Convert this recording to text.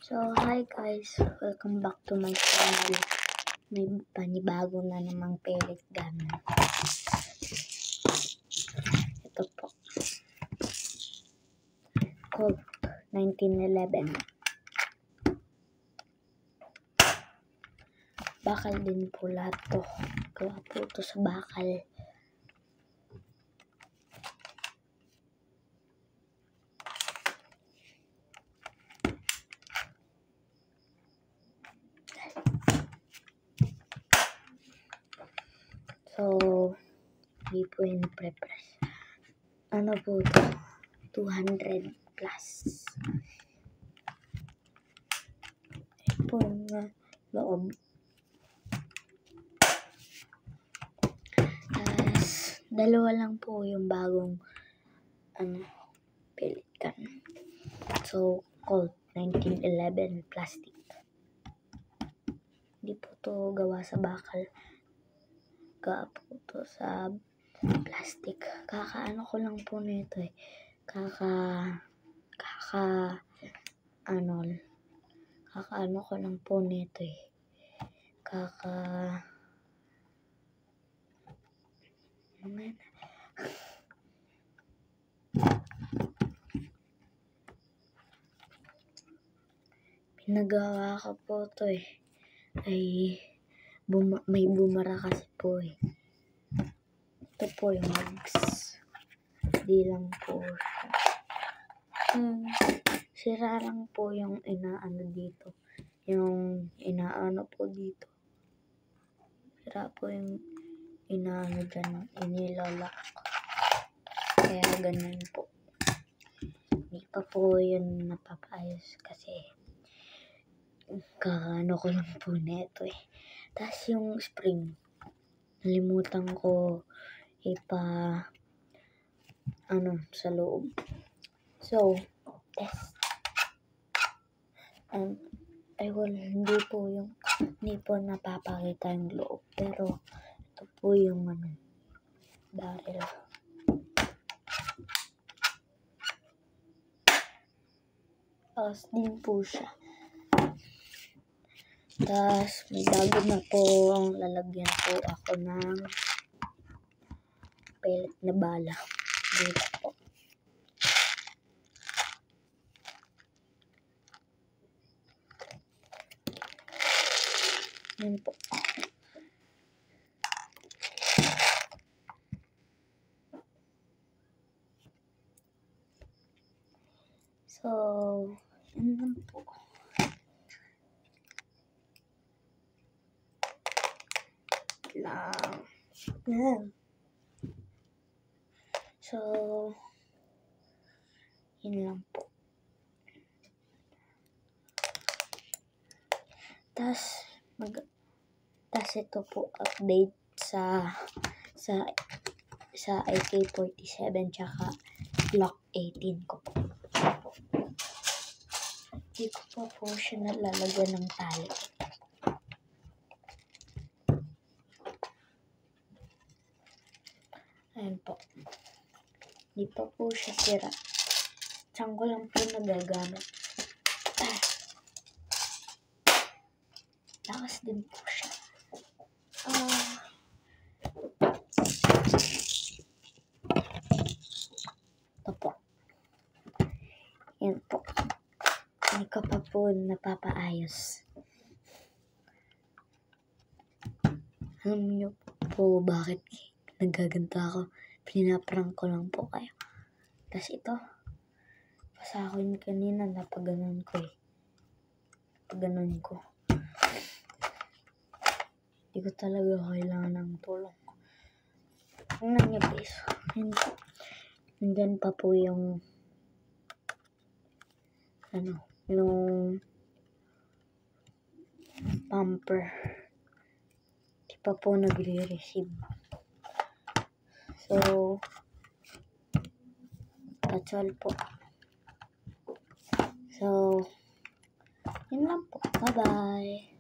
So, hi guys! Welcome back to my channel. May panibago na namang pellet gun. Ito po. Colt 1911. Bakal din po lahat to. Kaya po ito sa bakal. So, hindi po yun pre-press. Ano po ito? 200 plus. Ito po yung loob. Tapos, dalawa lang po yung bagong pellet gun. So, Colt 1911 plastic. Hindi po to gawa sa bakal. Gawa po to sa plastic. Kakaano ko lang po nito eh. Kakaano ko lang po nito eh. Pinagawa ko po to eh. May bumara kasi po eh. Ito po yung mags. Di lang po siya. Sira lang po yung inaano dito. Yung inaano po dito. Sira po yung inaano dyan. Inilalak. Kaya ganun po. Hindi pa po yun napapaayos kasi kakaano ko lang po neto eh. Tapos yung spring, nalimutan ko sa loob. So, test. Hindi po napapakita yung loob. Pero, ito po yung barrel. Tapos din po siya. Tapos, may bago na po ang lalagyan po ako ng pellet na bala. Dito po. Yan po. So, yan lang po. So, yun lang po. Tas ito po update sa AK-47 tsaka Glock 18 ko po. Hindi ko po siya nalalagyan ng tali. Ayan po. Hindi pa po siya sira. Saan ko lang po nagagamit. Lakas din po siya. Ito po. Yan po. Hindi ko pa po napapaayos. Alam niyo po bakit nagaganto ako? Pinaprank ko lang po kayo. Tapos ito, sa akin kanina napaganon ko eh. Napaganon ko. Hindi ko talaga kailangan ng tulong. Tingnan niyo please. Nandyan pa po yung yung bumper. Di pa po nagre-receive. So, that's all po. So, yun lang po. Bye-bye.